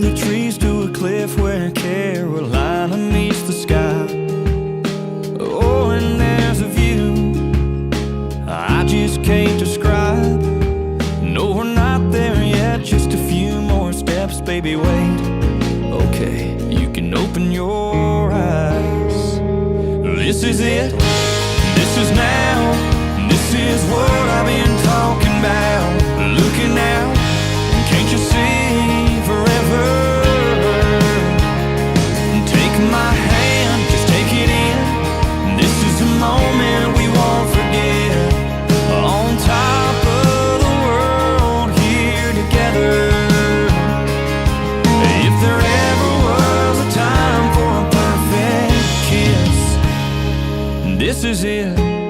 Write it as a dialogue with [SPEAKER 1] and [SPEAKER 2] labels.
[SPEAKER 1] the trees to a cliff where Carolina meets the sky. Oh, and there's a view I just can't describe. No, we're not there yet, just a few more steps, baby, wait. Okay, you can open your eyes. This is it, this is now, this is what I've been talking about. Looking out, can't you see forever? Take my hand, just take it in. This is a moment we won't forget. On top of the world, here together. If there ever was a time for a perfect kiss, this is it.